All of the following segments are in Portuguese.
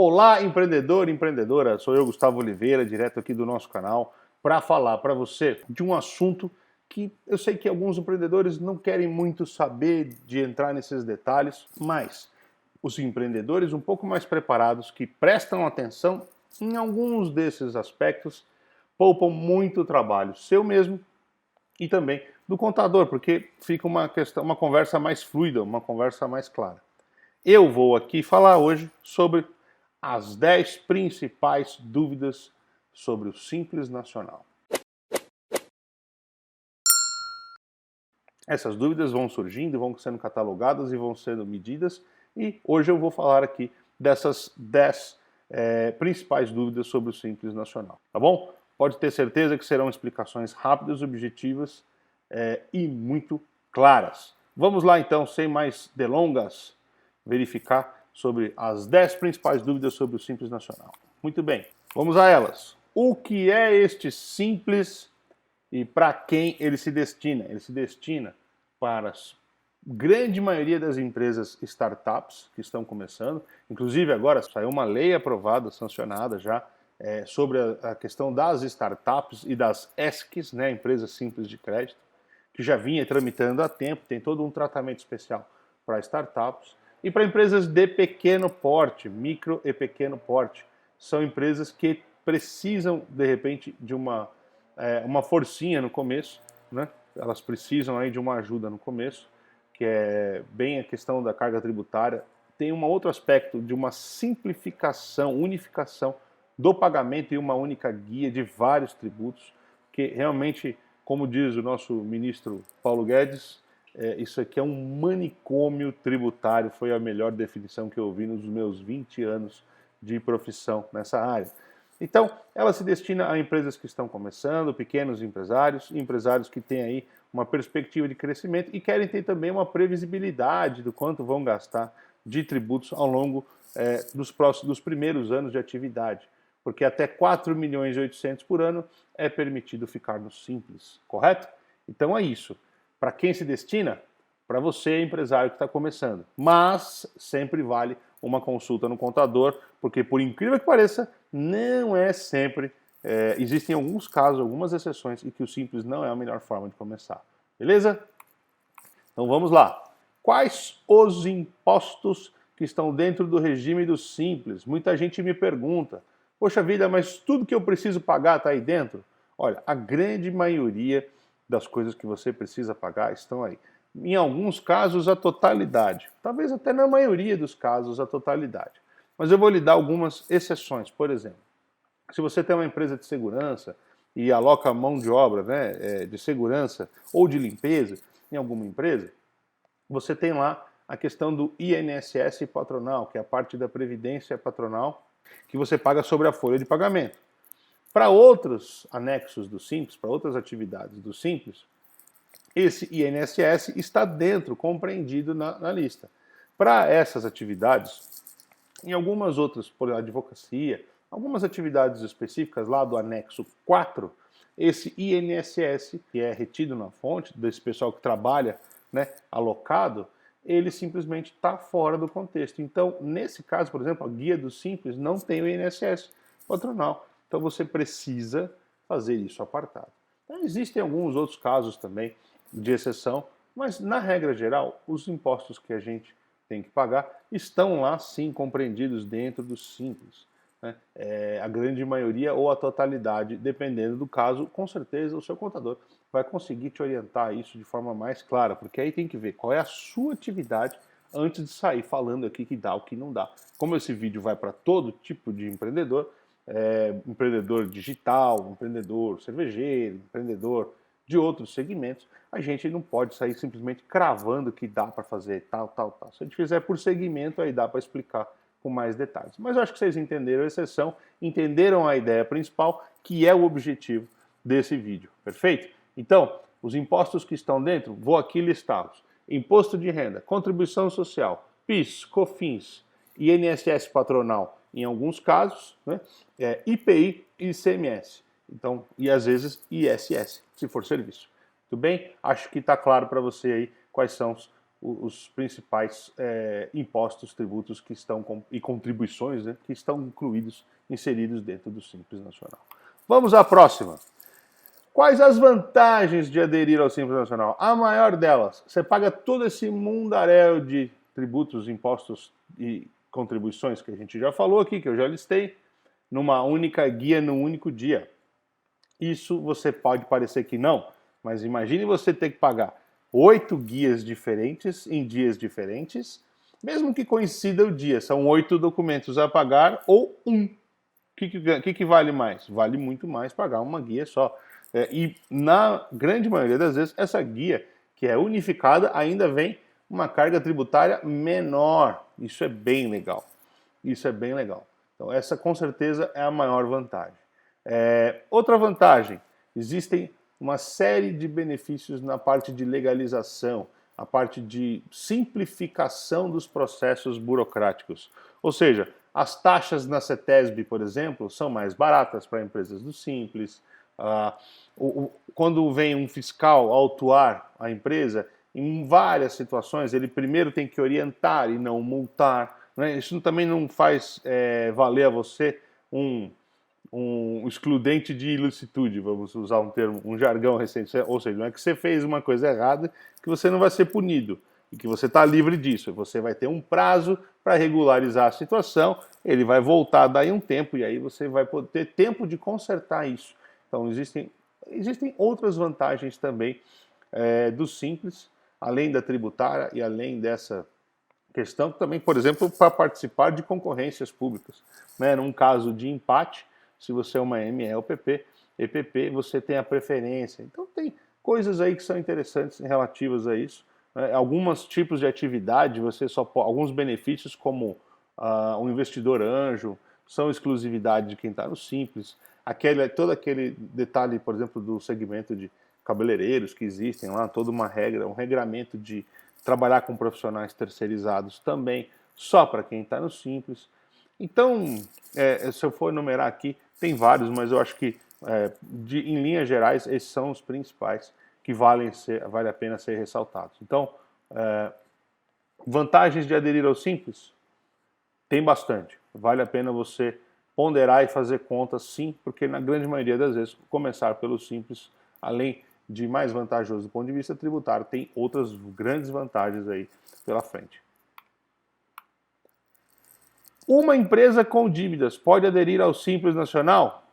Olá, empreendedor e empreendedora. Sou eu, Gustavo Oliveira, direto aqui do nosso canal, para falar para você de um assunto que eu sei que alguns empreendedores não querem muito saber de entrar nesses detalhes, mas os empreendedores um pouco mais preparados, que prestam atenção em alguns desses aspectos, poupam muito trabalho seu mesmo e também do contador, porque fica uma conversa mais fluida, uma conversa mais clara. Eu vou aqui falar hoje sobre as 10 principais dúvidas sobre o Simples Nacional. Essas dúvidas vão surgindo, vão sendo catalogadas e vão sendo medidas, e hoje eu vou falar aqui dessas 10 principais dúvidas sobre o Simples Nacional, tá bom? Pode ter certeza que serão explicações rápidas, objetivas e muito claras. Vamos lá então, sem mais delongas, verificar sobre as 10 principais dúvidas sobre o Simples Nacional. Muito bem, vamos a elas. O que é este Simples e para quem ele se destina? Ele se destina para a grande maioria das empresas startups que estão começando. Inclusive agora saiu uma lei aprovada, sancionada já, sobre a questão das startups e das ESCs, né, Empresas Simples de Crédito, que já vinha tramitando há tempo, tem todo um tratamento especial para startups. E para empresas de pequeno porte, micro e pequeno porte, são empresas que precisam, de repente, de uma forcinha no começo, né? Elas precisam aí de uma ajuda no começo, que é bem a questão da carga tributária. Tem um outro aspecto de uma simplificação, unificação do pagamento em uma única guia de vários tributos, que realmente, como diz o nosso ministro Paulo Guedes, isso aqui é um manicômio tributário, foi a melhor definição que eu ouvi nos meus 20 anos de profissão nessa área. Então, ela se destina a empresas que estão começando, pequenos empresários, empresários que têm aí uma perspectiva de crescimento e querem ter também uma previsibilidade do quanto vão gastar de tributos ao longo dos primeiros anos de atividade, porque até 4 milhões e 800 por ano é permitido ficar no Simples, correto? Então é isso. Para quem se destina? Para você, empresário que está começando. Mas sempre vale uma consulta no contador, porque por incrível que pareça, não é sempre, existem alguns casos, algumas exceções, em que o Simples não é a melhor forma de começar. Beleza? Então vamos lá. Quais os impostos que estão dentro do regime do Simples? Muita gente me pergunta, poxa vida, mas tudo que eu preciso pagar está aí dentro? Olha, a grande maioria das coisas que você precisa pagar estão aí. Em alguns casos, a totalidade. Talvez até na maioria dos casos, a totalidade. Mas eu vou lhe dar algumas exceções. Por exemplo, se você tem uma empresa de segurança e aloca mão de obra, né, de segurança ou de limpeza em alguma empresa, você tem lá a questão do INSS patronal, que é a parte da previdência patronal que você paga sobre a folha de pagamento. Para outros anexos do Simples, para outras atividades do Simples, esse INSS está dentro, compreendido na lista. Para essas atividades, em algumas outras, por advocacia, algumas atividades específicas lá do anexo 4, esse INSS, que é retido na fonte, desse pessoal que trabalha, né, alocado, ele simplesmente está fora do contexto. Então, nesse caso, por exemplo, a guia do Simples não tem o INSS patronal. Então, você precisa fazer isso apartado. Então, existem alguns outros casos também de exceção, mas na regra geral, os impostos que a gente tem que pagar estão lá sim compreendidos dentro do Simples, né? A grande maioria ou a totalidade, dependendo do caso, com certeza o seu contador vai conseguir te orientar isso de forma mais clara, porque aí tem que ver qual é a sua atividade antes de sair falando aqui que dá o que não dá. Como esse vídeo vai para todo tipo de empreendedor, empreendedor digital, empreendedor cervejeiro, empreendedor de outros segmentos, a gente não pode sair simplesmente cravando que dá para fazer tal, tal, tal. Se a gente fizer por segmento, aí dá para explicar com mais detalhes. Mas eu acho que vocês entenderam a exceção, entenderam a ideia principal, que é o objetivo desse vídeo. Perfeito? Então, os impostos que estão dentro, vou aqui listá-los. Imposto de renda, contribuição social, PIS, COFINS, INSS patronal, em alguns casos, né? IPI e ICMS. Então, e às vezes ISS, se for serviço. Tudo bem? Acho que está claro para você aí quais são os principais impostos, tributos que estão e contribuições, né, que estão inseridos dentro do Simples Nacional. Vamos à próxima. Quais as vantagens de aderir ao Simples Nacional? A maior delas, você paga todo esse mundaréu de tributos, impostos e contribuições que a gente já falou aqui, que eu já listei, numa única guia, num único dia. Isso você pode parecer que não, mas imagine você ter que pagar 8 guias diferentes em dias diferentes, mesmo que coincida o dia, são 8 documentos a pagar ou um. O que vale mais? Vale muito mais pagar uma guia só. E na grande maioria das vezes, essa guia, que é unificada, ainda vem uma carga tributária menor. Isso é bem legal. Isso é bem legal. Então, essa com certeza é a maior vantagem. Outra vantagem, existem uma série de benefícios na parte de legalização, a parte de simplificação dos processos burocráticos. Ou seja, as taxas na CETESB, por exemplo, são mais baratas para empresas do Simples. Quando vem um fiscal autuar a empresa, em várias situações, ele primeiro tem que orientar e não multar. Né? Isso também não faz valer a você um excludente de ilicitude, vamos usar um termo, um jargão recente. Ou seja, não é que você fez uma coisa errada que você não vai ser punido e que você está livre disso. Você vai ter um prazo para regularizar a situação, ele vai voltar daí um tempo e aí você vai poder ter tempo de consertar isso. Então existem outras vantagens também do Simples, além da tributária e além dessa questão também, por exemplo, para participar de concorrências públicas. Né? Num caso de empate, se você é uma ME ou EPP, você tem a preferência. Então tem coisas aí que são interessantes relativas a isso. Né? Alguns tipos de atividade, alguns benefícios como o investidor anjo, são exclusividade de quem está no Simples. Todo aquele detalhe, por exemplo, do segmento de cabeleireiros que existem lá, toda uma regra, um regramento de trabalhar com profissionais terceirizados também, só para quem está no Simples. Então, se eu for enumerar aqui, tem vários, mas eu acho que, em linhas gerais, esses são os principais que vale a pena ser ressaltados. Então, vantagens de aderir ao Simples? Tem bastante. Vale a pena você ponderar e fazer contas, sim, porque na grande maioria das vezes, começar pelo Simples, além de mais vantajoso do ponto de vista tributário, tem outras grandes vantagens aí pela frente. Uma empresa com dívidas pode aderir ao Simples Nacional?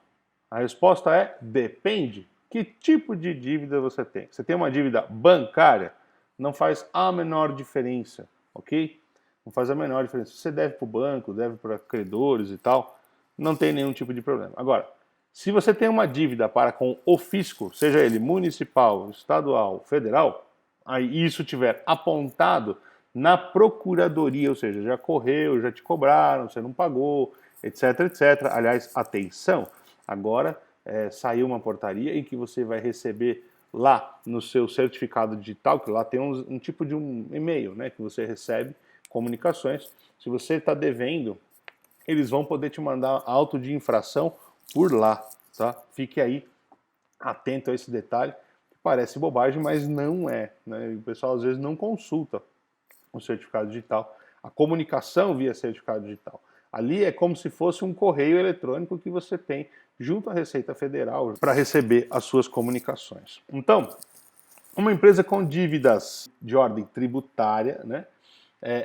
A resposta é depende. Que tipo de dívida você tem? Você tem uma dívida bancária? Não faz a menor diferença, ok? Não faz a menor diferença. Você deve para o banco, deve para credores e tal, não tem nenhum tipo de problema. Agora, se você tem uma dívida para com o fisco, seja ele municipal, estadual, federal, aí isso tiver apontado na procuradoria, ou seja, já correu, já te cobraram, você não pagou, etc, etc. Aliás, atenção, agora saiu uma portaria em que você vai receber lá no seu certificado digital, que lá tem um tipo de um e-mail, né, que você recebe comunicações. Se você está devendo, eles vão poder te mandar auto de infração por lá, tá? Fique aí atento a esse detalhe, que parece bobagem, mas não é, né? O pessoal às vezes não consulta o certificado digital, a comunicação via certificado digital. Ali é como se fosse um correio eletrônico que você tem junto à Receita Federal para receber as suas comunicações. Então, uma empresa com dívidas de ordem tributária, né,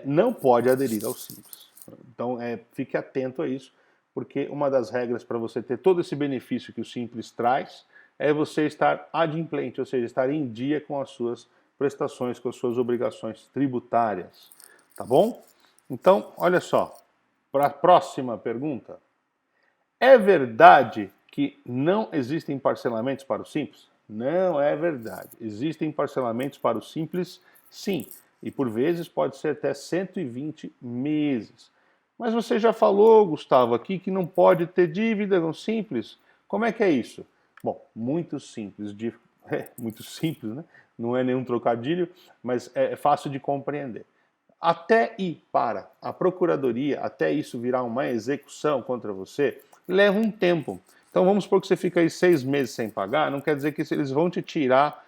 não pode aderir ao Simples. Então, fique atento a isso, porque uma das regras para você ter todo esse benefício que o Simples traz é você estar adimplente, ou seja, estar em dia com as suas prestações, com as suas obrigações tributárias. Tá bom? Então, olha só, para a próxima pergunta. É verdade que não existem parcelamentos para o Simples? Não é verdade. Existem parcelamentos para o Simples, sim. E por vezes pode ser até 120 meses. Mas você já falou, Gustavo, aqui que não pode ter dívida no Simples. Como é que é isso? Bom, muito simples. Muito simples, né? Não é nenhum trocadilho, mas é fácil de compreender. Até ir para a procuradoria, até isso virar uma execução contra você, leva um tempo. Então vamos supor que você fica aí 6 meses sem pagar, não quer dizer que eles vão te tirar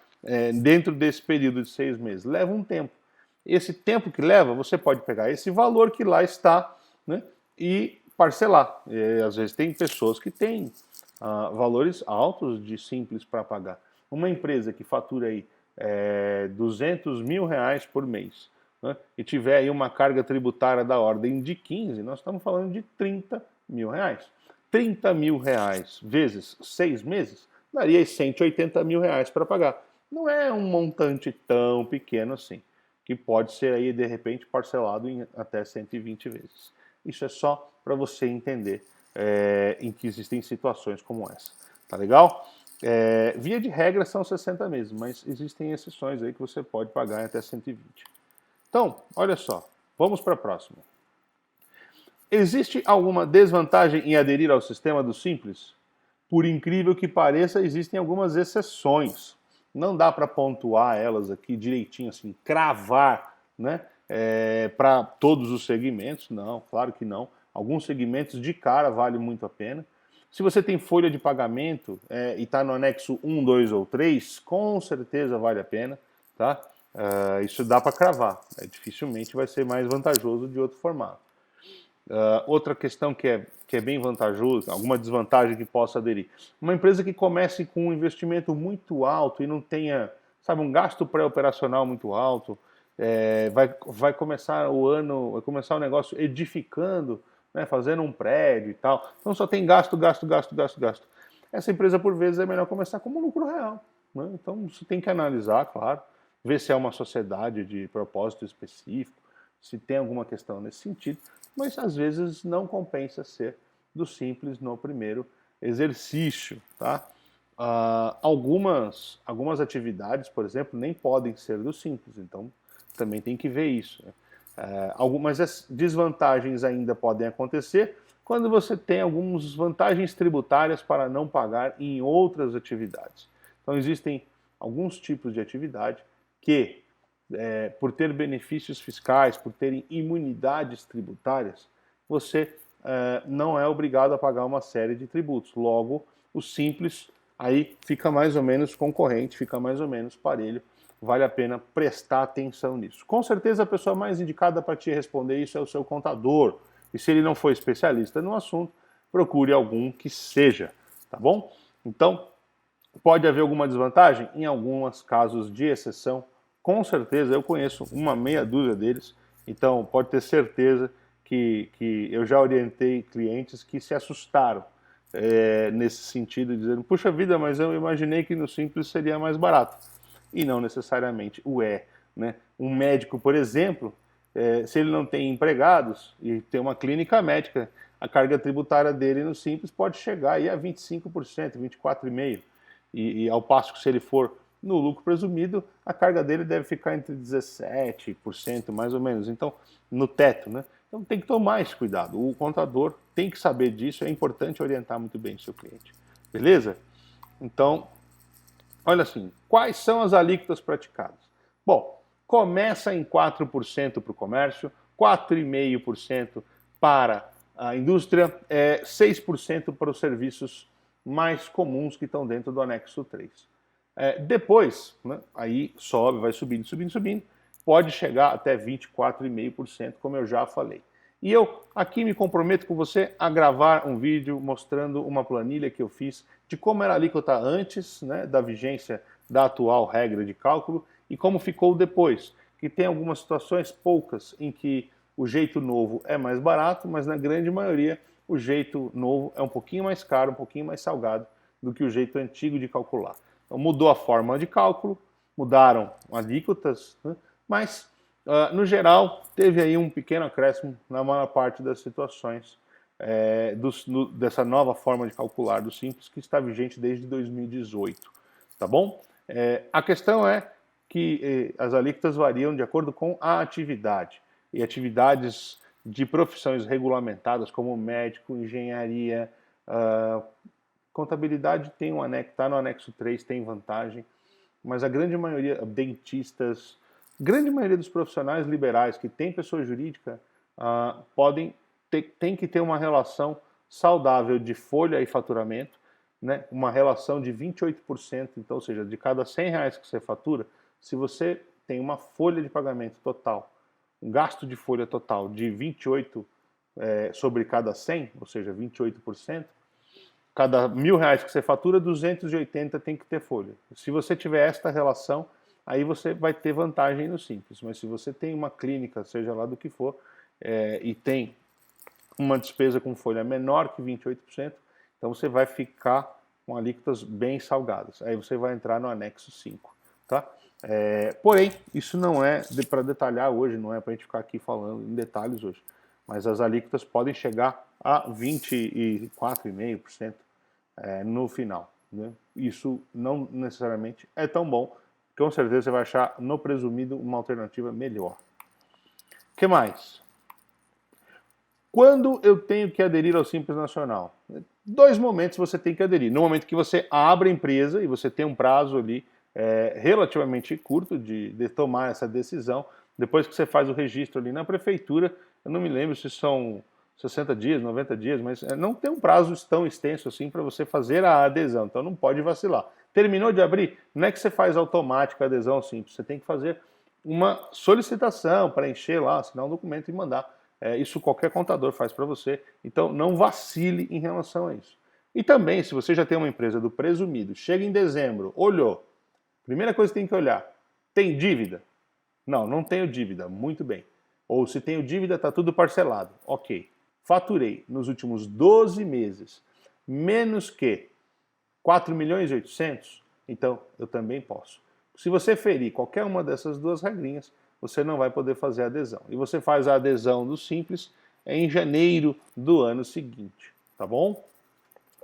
dentro desse período de 6 meses. Leva um tempo. esse tempo que leva, você pode pegar esse valor que lá está, né, e parcelar. E, às vezes tem pessoas que têm valores altos de simples para pagar. Uma empresa que fatura aí 200 mil reais por mês, né, e tiver aí uma carga tributária da ordem de 15, nós estamos falando de 30 mil reais. 30 mil reais vezes 6 meses, daria aí 180 mil reais para pagar. Não é um montante tão pequeno assim, que pode ser aí de repente parcelado em até 120 vezes. Isso é só para você entender em que existem situações como essa. Tá legal? Via de regra são 60 meses, mas existem exceções aí que você pode pagar em até 120. Então, olha só, vamos para a próxima. Existe alguma desvantagem em aderir ao sistema do Simples? Por incrível que pareça, existem algumas exceções. Não dá para pontuar elas aqui direitinho, assim, cravar, né, para todos os segmentos. Não, claro que não. Alguns segmentos de cara vale muito a pena. Se você tem folha de pagamento e está no anexo 1, 2 ou 3, com certeza vale a pena, tá? Isso dá para cravar. Dificilmente vai ser mais vantajoso de outro formato. Outra questão que é bem vantajosa, alguma desvantagem que possa aderir. Uma empresa que comece com um investimento muito alto e não tenha, sabe, um gasto pré-operacional muito alto, vai começar o negócio edificando, né, fazendo um prédio e tal. Então só tem gasto. Essa empresa, por vezes, é melhor começar como lucro real, né? Então você tem que analisar, claro, ver se é uma sociedade de propósito específico, se tem alguma questão nesse sentido, mas às vezes não compensa ser do Simples no primeiro exercício, tá? Algumas atividades, por exemplo, nem podem ser do Simples, então também tem que ver isso, né? Algumas desvantagens ainda podem acontecer quando você tem algumas vantagens tributárias para não pagar em outras atividades. Então existem alguns tipos de atividade que, por ter benefícios fiscais, por terem imunidades tributárias, você não é obrigado a pagar uma série de tributos. Logo, o Simples aí fica mais ou menos concorrente, fica mais ou menos parelho. Vale a pena prestar atenção nisso. Com certeza a pessoa mais indicada para te responder isso é o seu contador. E se ele não for especialista no assunto, procure algum que seja, tá bom? Então, pode haver alguma desvantagem? Em alguns casos de exceção, com certeza eu conheço uma meia dúzia deles, então pode ter certeza que eu já orientei clientes que se assustaram nesse sentido, dizendo, puxa vida, mas eu imaginei que no Simples seria mais barato. E não necessariamente o é, né? Um médico, por exemplo, se ele não tem empregados e tem uma clínica médica, a carga tributária dele no Simples pode chegar aí a 25%, 24,5%. E ao passo que se ele for no lucro presumido, a carga dele deve ficar entre 17%, mais ou menos. Então, no teto, né? Então tem que tomar esse cuidado. O contador tem que saber disso, é importante orientar muito bem o seu cliente. Beleza? Então, olha assim, quais são as alíquotas praticadas? Bom, começa em 4% para o comércio, 4,5% para a indústria, 6% para os serviços mais comuns que estão dentro do anexo 3. Depois, né, aí sobe, vai subindo, pode chegar até 24,5%, como eu já falei. E eu aqui me comprometo com você a gravar um vídeo mostrando uma planilha que eu fiz de como era a alíquota antes, né, da vigência da atual regra de cálculo e como ficou depois, que tem algumas situações, poucas, em que o jeito novo é mais barato, mas na grande maioria o jeito novo é um pouquinho mais caro, um pouquinho mais salgado do que o jeito antigo de calcular. Então mudou a forma de cálculo, mudaram alíquotas, né, mas no geral, teve aí um pequeno acréscimo na maior parte das situações dessa nova forma de calcular do Simples, que está vigente desde 2018, tá bom? A questão é que as alíquotas variam de acordo com a atividade, e atividades de profissões regulamentadas, como médico, engenharia, contabilidade tem um anexo, está no anexo 3, tem vantagem, mas a grande maioria, dentistas, grande maioria dos profissionais liberais que têm pessoa jurídica tem que ter uma relação saudável de folha e faturamento, né? Uma relação de 28%, então, ou seja, de cada R$100 que você fatura, se você tem uma folha de pagamento total, um gasto de folha total de 28 sobre cada 100, ou seja, 28%, cada R$1.000 que você fatura, 280 tem que ter folha. Se você tiver esta relação, aí você vai ter vantagem no Simples. Mas se você tem uma clínica, seja lá do que for, e tem uma despesa com folha menor que 28%, então você vai ficar com alíquotas bem salgadas. Aí você vai entrar no anexo 5. Tá? Porém, isso não é para detalhar hoje, não é para a gente ficar aqui falando em detalhes hoje. Mas as alíquotas podem chegar a 24,5% no final. Né? Isso não necessariamente é tão bom. Com certeza você vai achar no presumido uma alternativa melhor. O que mais? Quando eu tenho que aderir ao Simples Nacional? 2 momentos você tem que aderir. No momento que você abre a empresa e você tem um prazo ali relativamente curto de tomar essa decisão, depois que você faz o registro ali na prefeitura, eu não me lembro se são 60 dias, 90 dias, mas não tem um prazo tão extenso assim para você fazer a adesão, então não pode vacilar. Terminou de abrir, não é que você faz automática a adesão simples, você tem que fazer uma solicitação para encher lá, assinar um documento e mandar. Isso qualquer contador faz para você, então não vacile em relação a isso. E também, se você já tem uma empresa do presumido, chega em dezembro, olhou, primeira coisa que tem que olhar, tem dívida? Não, não tenho dívida, muito bem. Ou se tenho dívida, está tudo parcelado, ok. Faturei nos últimos 12 meses menos que 4.800.000, então eu também posso. Se você ferir qualquer uma dessas 2 regrinhas, você não vai poder fazer a adesão. E você faz a adesão do Simples em janeiro do ano seguinte, tá bom?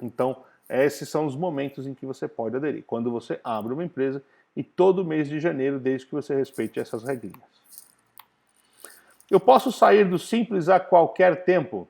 Então, esses são os momentos em que você pode aderir. Quando você abre uma empresa e todo mês de janeiro, desde que você respeite essas regrinhas. Eu posso sair do Simples a qualquer tempo?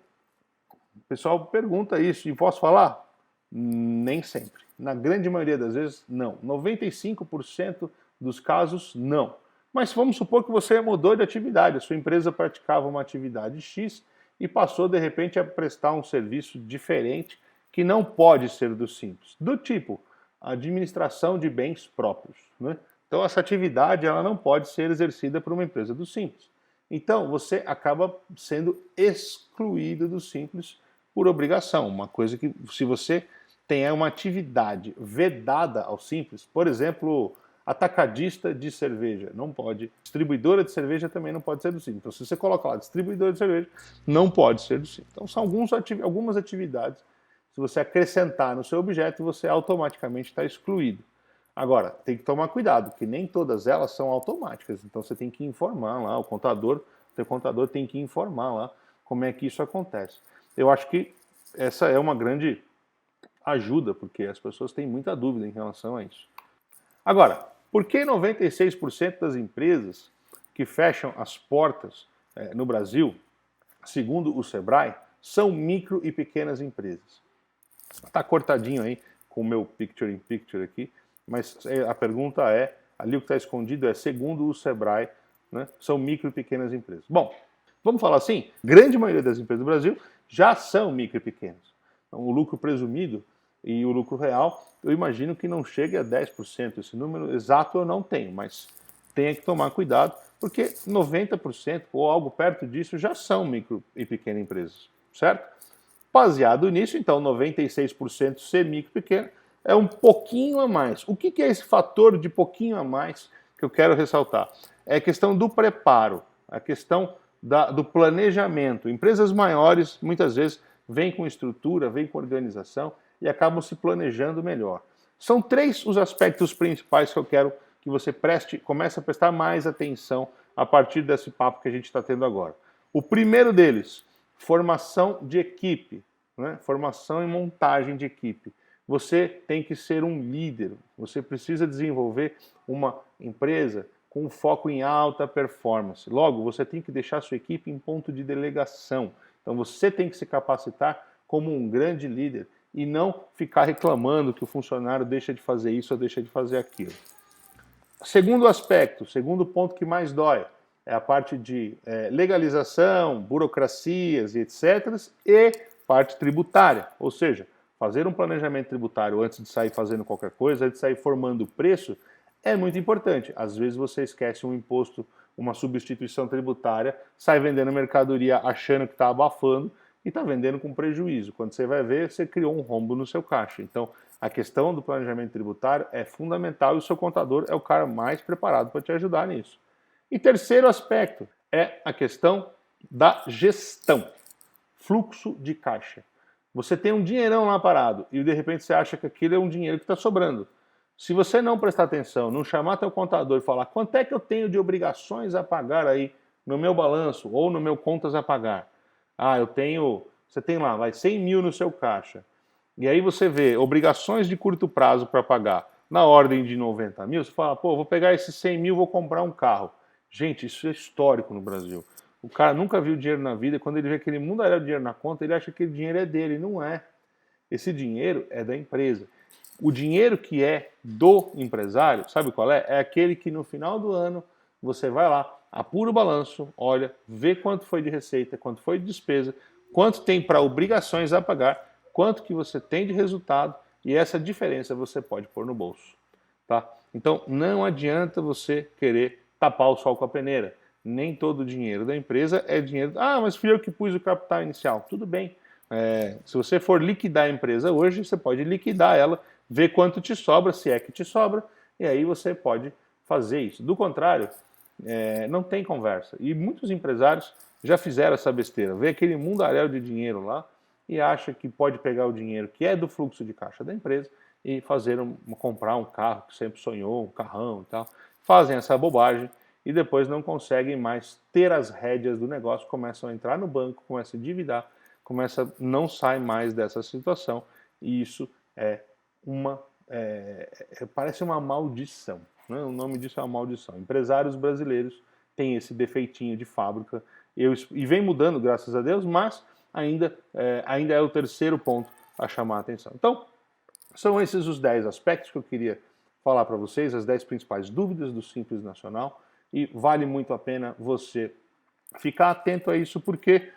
O pessoal pergunta isso e posso falar? Nem sempre. Na grande maioria das vezes, não. 95% dos casos, não. Mas vamos supor que você mudou de atividade, a sua empresa praticava uma atividade X e passou de repente a prestar um serviço diferente que não pode ser do Simples. Do tipo, administração de bens próprios. Né? Então essa atividade ela não pode ser exercida por uma empresa do Simples. Então, você acaba sendo excluído do Simples por obrigação. Uma coisa que, se você tem uma atividade vedada ao Simples, por exemplo, atacadista de cerveja, não pode. Distribuidora de cerveja também não pode ser do Simples. Então, se você coloca lá distribuidora de cerveja, não pode ser do Simples. Então, são algumas atividades. Se você acrescentar no seu objeto, você automaticamente está excluído. Agora, tem que tomar cuidado, que nem todas elas são automáticas, então você tem que informar lá, o teu contador tem que informar lá como é que isso acontece. Eu acho que essa é uma grande ajuda, porque as pessoas têm muita dúvida em relação a isso. Agora, por que 96% das empresas que fecham as portas no Brasil, segundo o Sebrae, são micro e pequenas empresas? Está cortadinho aí com o meu picture-in-picture aqui, mas a pergunta ali o que está escondido segundo o Sebrae, né, são micro e pequenas empresas. Bom, vamos falar assim, grande maioria das empresas do Brasil já são micro e pequenas. Então, o lucro presumido e o lucro real, eu imagino que não chegue a 10%. Esse número exato eu não tenho, mas tenha que tomar cuidado, porque 90% ou algo perto disso já são micro e pequenas empresas, certo? Baseado nisso, então, 96% ser micro e pequeno é um pouquinho a mais. O que é esse fator de pouquinho a mais que eu quero ressaltar? É a questão do preparo, a questão do planejamento. Empresas maiores, muitas vezes, vêm com estrutura, vêm com organização e acabam se planejando melhor. São 3 os aspectos principais que eu quero que você comece a prestar mais atenção a partir desse papo que a gente está tendo agora. O primeiro deles, formação de equipe, né? Formação e montagem de equipe. Você tem que ser um líder, você precisa desenvolver uma empresa com foco em alta performance. Logo, você tem que deixar sua equipe em ponto de delegação. Então você tem que se capacitar como um grande líder e não ficar reclamando que o funcionário deixa de fazer isso ou deixa de fazer aquilo. Segundo aspecto, segundo ponto que mais dói, é a parte de legalização, burocracias e etc. e parte tributária, ou seja, fazer um planejamento tributário antes de sair fazendo qualquer coisa, antes de sair formando preço, é muito importante. Às vezes você esquece um imposto, uma substituição tributária, sai vendendo mercadoria achando que está abafando e está vendendo com prejuízo. Quando você vai ver, você criou um rombo no seu caixa. Então, a questão do planejamento tributário é fundamental e o seu contador é o cara mais preparado para te ajudar nisso. E terceiro aspecto é a questão da gestão, fluxo de caixa. Você tem um dinheirão lá parado e de repente você acha que aquilo é um dinheiro que está sobrando. Se você não prestar atenção, não chamar teu contador e falar quanto é que eu tenho de obrigações a pagar aí no meu balanço ou no meu contas a pagar. Ah, você tem lá, vai 100 mil no seu caixa. E aí você vê obrigações de curto prazo para pagar na ordem de 90 mil, você fala, pô, vou pegar esses 100 mil, vou comprar um carro. Gente, isso é histórico no Brasil. O cara nunca viu dinheiro na vida, e quando ele vê aquele mundaréu de dinheiro na conta, ele acha que aquele dinheiro é dele, não é. Esse dinheiro é da empresa. O dinheiro que é do empresário, sabe qual é? É aquele que no final do ano você vai lá, apura o balanço, olha, vê quanto foi de receita, quanto foi de despesa, quanto tem para obrigações a pagar, quanto que você tem de resultado e essa diferença você pode pôr no bolso. Tá? Então não adianta você querer tapar o sol com a peneira. Nem todo o dinheiro da empresa é dinheiro... Ah, mas fui eu que pus o capital inicial. Tudo bem. Se você for liquidar a empresa hoje, você pode liquidar ela, ver quanto te sobra, se é que te sobra, e aí você pode fazer isso. Do contrário, não tem conversa. E muitos empresários já fizeram essa besteira. Vê aquele mundaréu de dinheiro lá e acha que pode pegar o dinheiro que é do fluxo de caixa da empresa e comprar um carro que sempre sonhou, um carrão e tal. Fazem essa bobagem e depois não conseguem mais ter as rédeas do negócio, começam a entrar no banco, começam a endividar, não sai mais dessa situação e isso parece uma maldição, né? O nome disso é uma maldição. Empresários brasileiros têm esse defeitinho de fábrica e vem mudando, graças a Deus, mas ainda é o terceiro ponto a chamar a atenção. Então, são esses os 10 aspectos que eu queria falar para vocês, as 10 principais dúvidas do Simples Nacional, e vale muito a pena você ficar atento a isso, porque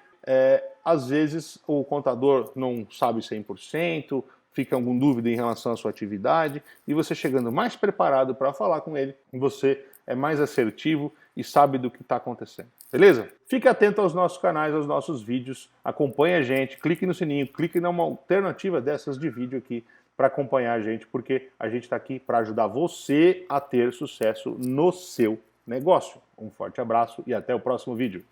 às vezes o contador não sabe 100%, fica com dúvida em relação à sua atividade, e você chegando mais preparado para falar com ele, você é mais assertivo e sabe do que está acontecendo. Beleza? Fique atento aos nossos canais, aos nossos vídeos, acompanhe a gente, clique no sininho, clique numa alternativa dessas de vídeo aqui para acompanhar a gente, porque a gente está aqui para ajudar você a ter sucesso no seu negócio. Um forte abraço e até o próximo vídeo.